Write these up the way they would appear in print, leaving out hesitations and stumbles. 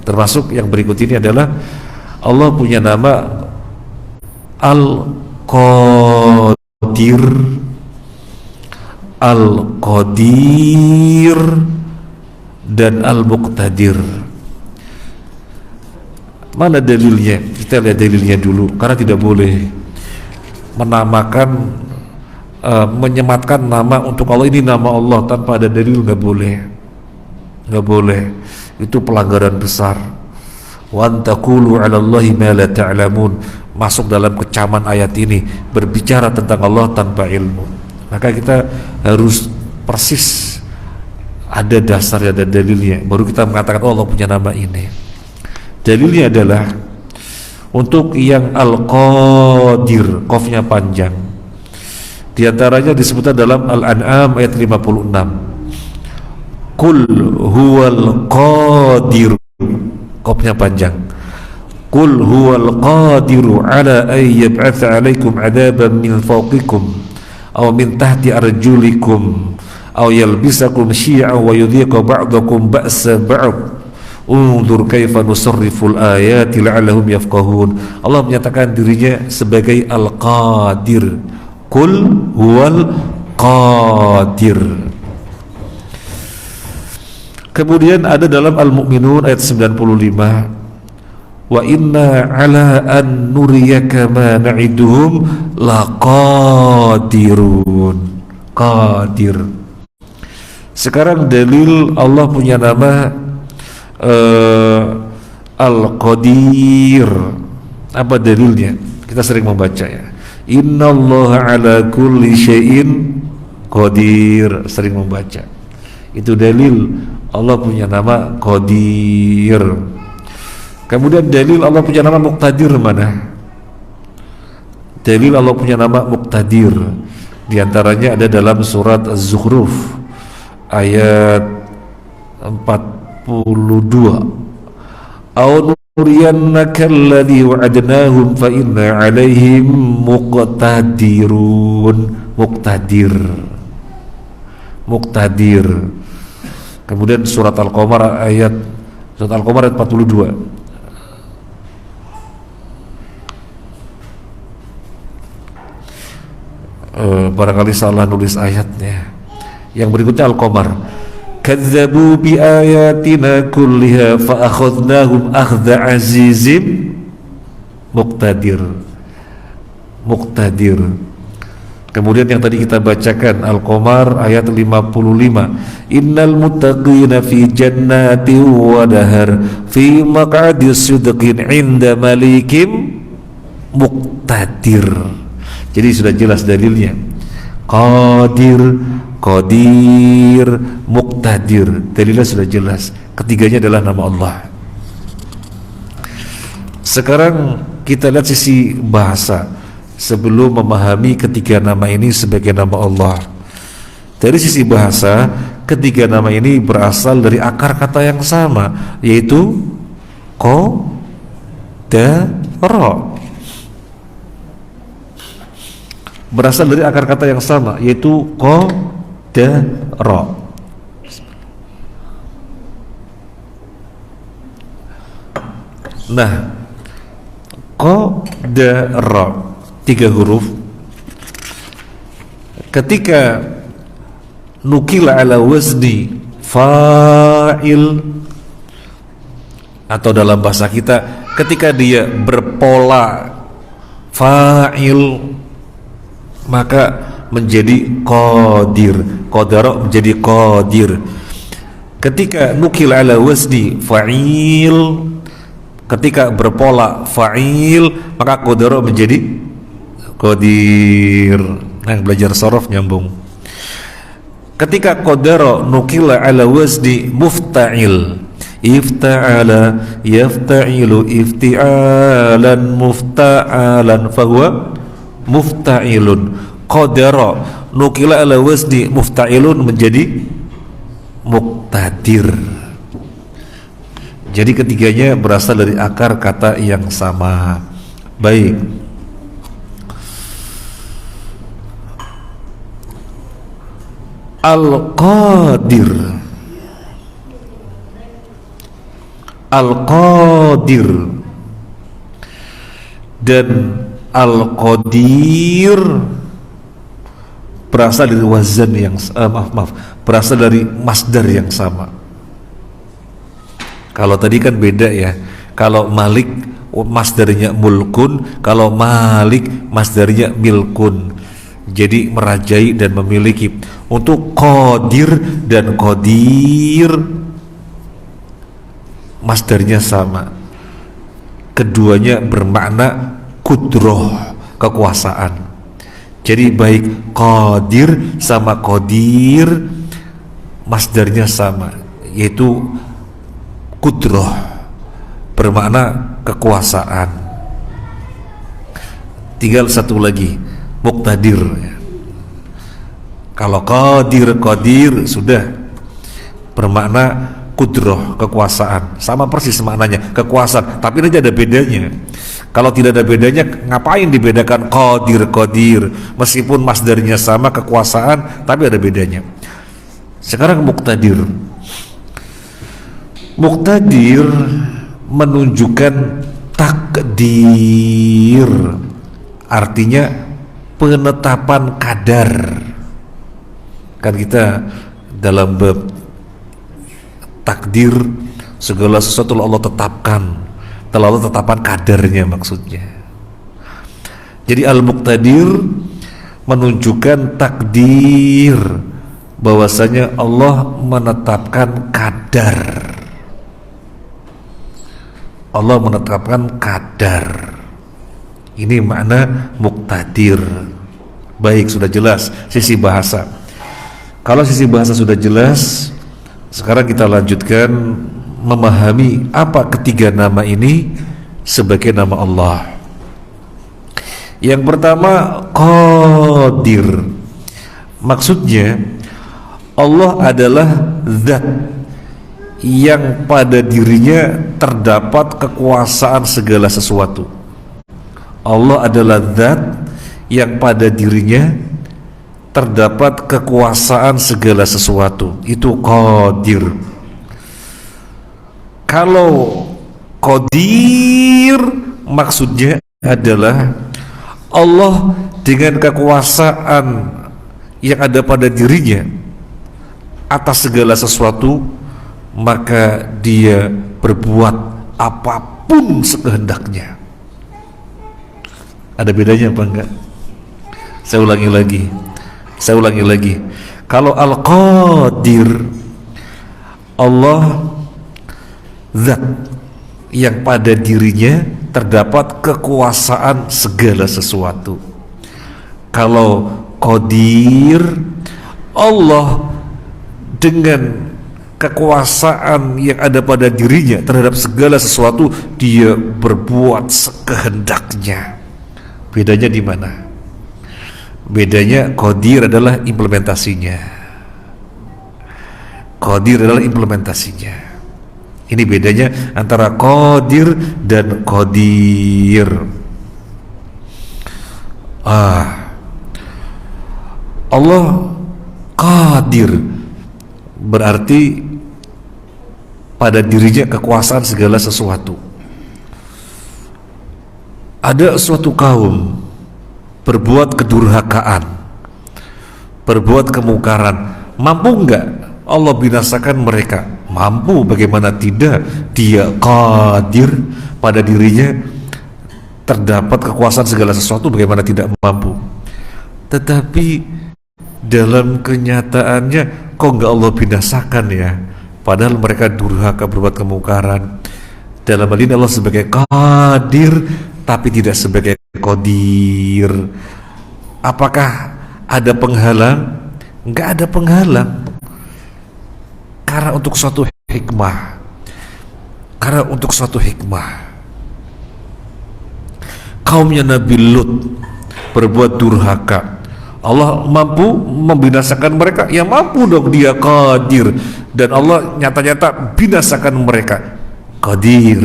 Termasuk yang berikut ini adalah Allah punya nama Al-Qadir, Al-Qadir, dan Al-Muqtadir. Mana dalilnya? Kita lihat dalilnya dulu, karena tidak boleh menamakan, menyematkan nama untuk Allah, ini nama Allah tanpa ada dalil, nggak boleh. Itu pelanggaran besar. Wa antaqulu 'ala Allahi ma la ta'lamun, masuk dalam kecaman ayat ini, berbicara tentang Allah tanpa ilmu. Maka kita harus persis ada dasarnya, ada dalilnya, baru kita mengatakan oh Allah punya nama ini. Dalilnya adalah untuk yang Al-Qadir, qafnya panjang. Di antaranya disebutkan dalam Al-An'am ayat 56. Qul huwal qadir, qafnya panjang. Qul huwal qadiru ala ay yab'atsa 'alaikum 'adaban min fawqikum aw min tahti arjulikum aw yalbisakum syi'an wa yudhiqa ba'dakum ba'sa ba'd. Unzur kaifa nusarriful ayati la'allahum yafqahun. Allah menyatakan dirinya sebagai Al-Qadir. Qul huwal qadir. Kemudian ada dalam Al-Mu'minun ayat 95, wa inna ala an nuriyaka ma na'iduhum laqadirun. Qadir. Sekarang dalil Allah punya nama Al-Qadir. Apa dalilnya? Kita sering membaca ya, innallaha ala kulli syai'in qadir, sering membaca. Itu dalil Allah punya nama Qadir. Kemudian dalil Allah punya nama Muqtadir mana? Dalil Allah punya nama Muqtadir di antaranya ada dalam surat Az-Zukhruf ayat 42. Aw nuriyannaka alladhi wa'adnahum fa inna 'alaihim muqtadirun. Muqtadir. Kemudian surat Al-Qamar ayat 42. Barangkali salah nulis ayatnya. Yang berikutnya Al-Qamar. Kadzabu bi ayatina kulliha fa akhadnahum akhdha azizim muqtadir. Kemudian yang tadi kita bacakan Al-Qamar ayat 55. Innal muttaqina fi jannatin wa dahar fi maq'adi sidqin 'inda malikim muqtadir. Jadi sudah jelas dalilnya. Qadir, Muqtadir. Dalilnya sudah jelas. Ketiganya adalah nama Allah. Sekarang kita lihat sisi bahasa sebelum memahami ketiga nama ini sebagai nama Allah. Dari sisi bahasa, ketiga nama ini berasal dari akar kata yang sama, yaitu qadara. Berasal dari akar kata yang sama, yaitu qadara. Nah, qadara 3 huruf. Ketika nukila ala wazni fa'il, atau dalam bahasa kita ketika dia berpola fa'il, maka menjadi qadir. Qadara menjadi qadir. Ketika nukila ala wazni fa'il, ketika berpola fa'il, maka qadara menjadi qadir. Nah, belajar sorof nyambung. Ketika qadara nukila ala wazni mufta'il, ifta'ala yafta'ilu ifti'alan mufta'alan fahuwa mufta'ilun. Qadara nukila ala wazni mufta'ilun menjadi muqtadir. Jadi ketiganya berasal dari akar kata yang sama. Baik. Al-Qadir. Al-Qadir dan Al-Qadir berasal dari wazan yang berasal dari masdar yang sama. Kalau tadi kan beda ya. Kalau Malik masdarnya mulkun, kalau Malik masdarnya milkun. Jadi merajai dan memiliki. Untuk Qadir dan Qadir masdarnya sama. Keduanya bermakna kudroh, kekuasaan. Jadi baik Qadir sama Qadir masdarnya sama, yaitu kudroh, bermakna kekuasaan. Tinggal satu lagi, Muqtadir. Kalau Qadir sudah bermakna kudroh, kekuasaan. Sama persis maknanya, kekuasaan. Tapi ini ada bedanya. Kalau tidak ada bedanya, ngapain dibedakan Qadir? Meskipun masdarnya sama, kekuasaan, tapi ada bedanya. Sekarang Muqtadir. Muqtadir menunjukkan takdir, artinya penetapan kadar. Kan kita dalam bab takdir, segala sesuatu Allah tetapkan, terlalu tetapan kadarnya maksudnya. Jadi Al-Muqtadir menunjukkan takdir, bahwasanya Allah menetapkan kadar. Allah menetapkan kadar. Ini makna Muqtadir. Baik, sudah jelas sisi bahasa. Kalau sisi bahasa sudah jelas, sekarang kita lanjutkan memahami apa ketiga nama ini sebagai nama Allah. Yang pertama, Qadir. Maksudnya Allah adalah zat yang pada dirinya terdapat kekuasaan segala sesuatu. Allah adalah zat yang pada dirinya terdapat kekuasaan segala sesuatu. Itu Qadir. Kalau Qadir maksudnya adalah Allah dengan kekuasaan yang ada pada dirinya atas segala sesuatu, maka dia berbuat apapun sekehendaknya. Ada bedanya apa enggak? Saya ulangi lagi. Kalau Al-Qadir, Allah zat yang pada dirinya terdapat kekuasaan segala sesuatu. Kalau Qadir, Allah dengan kekuasaan yang ada pada dirinya terhadap segala sesuatu, dia berbuat sekehendaknya. Bedanya di mana? Bedanya Qadir adalah implementasinya. Qadir adalah implementasinya. Ini bedanya antara Qadir dan Qadir. Allah Qadir berarti pada dirinya kekuasaan segala sesuatu. Ada suatu kaum berbuat kedurhakaan, berbuat kemungkaran, mampu enggak Allah binasakan mereka? Mampu, bagaimana tidak? Dia Qadir, pada dirinya terdapat kekuasaan segala sesuatu, bagaimana tidak mampu? Tetapi dalam kenyataannya kok enggak Allah binasakan ya? Padahal mereka durhaka, berbuat kemungkaran. Dalam hal ini Allah sebagai Qadir, tapi tidak sebagai Qadir. Apakah ada penghalang? Enggak ada penghalang. Karena untuk suatu hikmah. Kaumnya Nabi Lut berbuat durhaka, Allah mampu membinasakan mereka? Ya mampu dong, dia Qadir. Dan Allah nyata-nyata binasakan mereka. Qadir,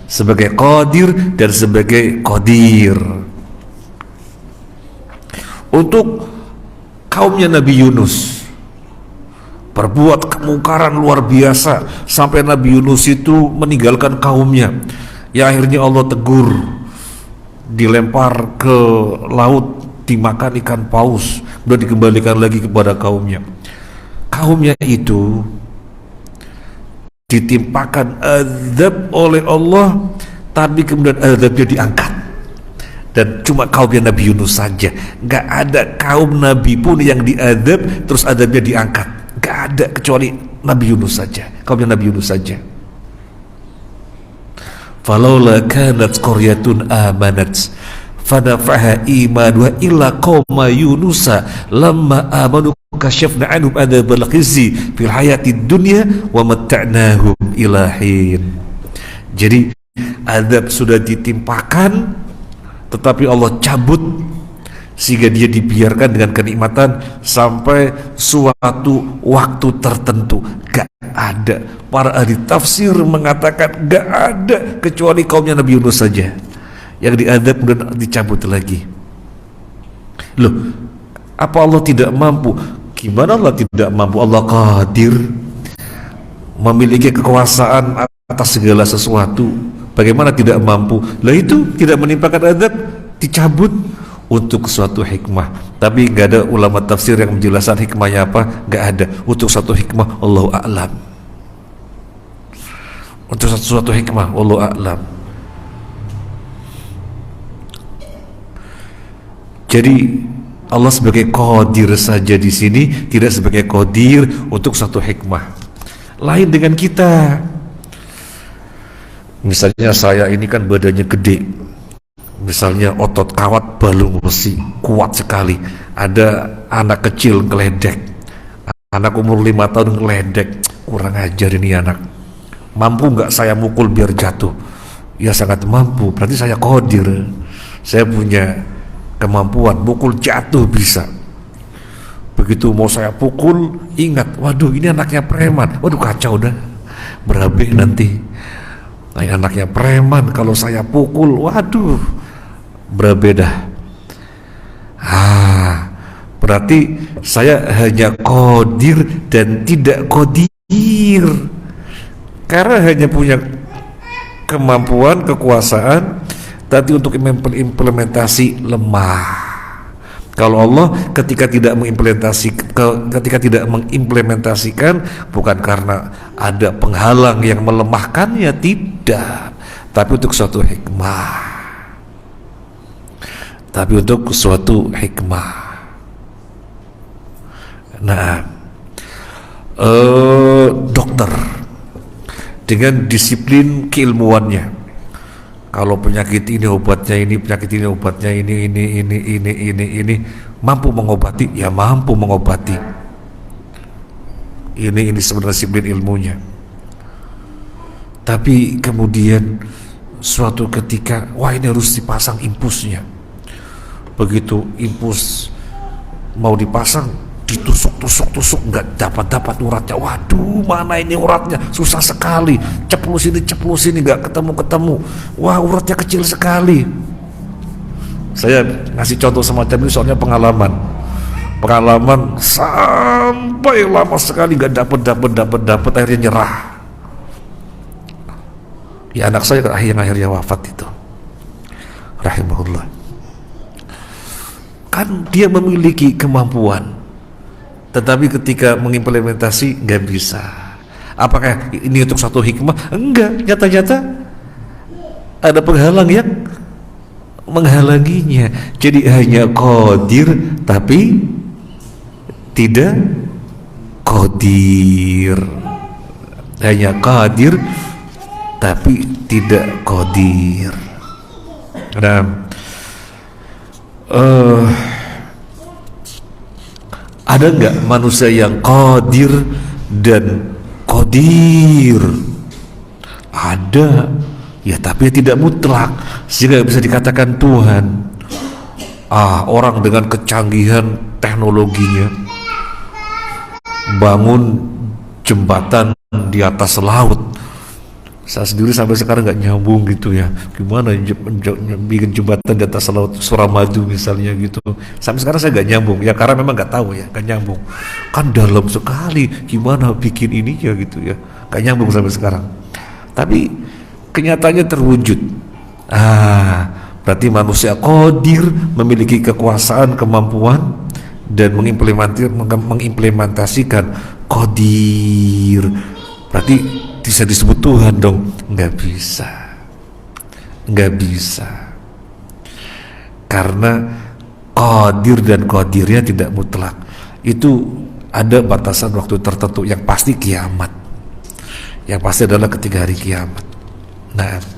sebagai Qadir dan sebagai Qadir. Untuk kaumnya Nabi Yunus berbuat kemungkaran luar biasa sampai Nabi Yunus itu meninggalkan kaumnya. Ya akhirnya Allah tegur, dilempar ke laut, dimakan ikan paus, udah dikembalikan lagi kepada kaumnya. Kaumnya itu ditimpakan azab oleh Allah, tapi kemudian azabnya diangkat. Dan cuma kaumnya Nabi Yunus saja, nggak ada kaum Nabi pun yang diazab terus azabnya diangkat, nggak ada, kecuali Nabi Yunus saja, kaumnya Nabi Yunus saja. Falaula kanat qaryatun amanat fanafaha imanuha illa qauma yunusa lamma amanu kasyafna anhum adzabal khizi fil hayatid dunya wa matta'nahum ila hin. Jadi azab sudah ditimpakan tetapi Allah cabut sehingga dia dibiarkan dengan kenikmatan sampai suatu waktu tertentu. Gak ada, para ahli tafsir mengatakan gak ada kecuali kaumnya Nabi Yunus saja yang diazab dan dicabut lagi. Loh, apa Allah tidak mampu? Gimana Allah tidak mampu? Allah qadir, memiliki kekuasaan atas segala sesuatu. Bagaimana tidak mampu? Lah itu tidak menimpakan azab, dicabut untuk suatu hikmah. Tapi nggak ada ulama tafsir yang menjelaskan hikmahnya apa, nggak ada. Untuk suatu hikmah, Allahu a'lam. Untuk suatu hikmah, Allahu a'lam. Jadi Allah sebagai qadir saja di sini, tidak sebagai qadir untuk satu hikmah. Lain dengan kita. Misalnya saya ini kan badannya gede, misalnya otot kawat balung besi kuat sekali, ada anak kecil ngeledek, anak umur 5 tahun ngeledek, kurang ajar ini anak. Mampu nggak saya mukul biar jatuh? Ya sangat mampu, berarti saya qadir, saya punya kemampuan mukul jatuh bisa. Begitu mau saya pukul, ingat, waduh ini anaknya preman, waduh kacau dah, berabe nanti. Nah, anaknya preman, kalau saya pukul, waduh, berbeda. Berarti saya hanya qadir dan tidak qadir, karena hanya punya kemampuan, kekuasaan, tapi untuk implementasi lemah. Kalau Allah ketika tidak mengimplementasikan, bukan karena ada penghalang yang melemahkannya, tidak, tapi untuk suatu hikmah. Nah, dokter dengan disiplin keilmuannya, kalau penyakit ini obatnya ini, penyakit ini obatnya ini, mampu mengobati, ya mampu mengobati. Ini sebenarnya disiplin ilmunya. Tapi kemudian suatu ketika, wah ini harus dipasang impusnya. Begitu impuls mau dipasang, ditusuk, nggak dapat uratnya. Waduh, mana ini uratnya? Susah sekali. Ceplus ini nggak ketemu. Wah, uratnya kecil sekali. Saya ngasih contoh semacam ini soalnya pengalaman sampai lama sekali nggak dapat, akhirnya nyerah. Ya anak saya yang akhirnya wafat itu, rahimahullah. Kan dia memiliki kemampuan, tetapi ketika mengimplementasi nggak bisa. Apakah ini untuk satu hikmah? Enggak, nyata-nyata ada penghalang yang menghalanginya. Jadi hanya qadir tapi tidak qadir. Hanya qadir tapi tidak qadir. Nah, ada nggak manusia yang qadir dan qadir? Ada, ya, tapi tidak mutlak sehingga bisa dikatakan Tuhan. Orang dengan kecanggihan teknologinya bangun jembatan di atas laut, Saya sendiri sampai sekarang nggak nyambung gitu ya. Gimana bikin jembatan di atas laut Suramadu misalnya gitu. Sampai sekarang saya nggak nyambung ya, karena memang nggak tahu ya, nggak nyambung. Kan dalam sekali, gimana bikin ininya gitu ya, nggak nyambung sampai sekarang. Tapi kenyataannya terwujud. Berarti manusia qadir, memiliki kekuasaan, kemampuan, dan mengimplementasikan qadir. Berarti bisa disebut Tuhan dong? Nggak bisa, karena qadir dan qadirnya tidak mutlak. Itu ada batasan waktu tertentu, yang pasti kiamat, yang pasti adalah ketika hari kiamat. Nah,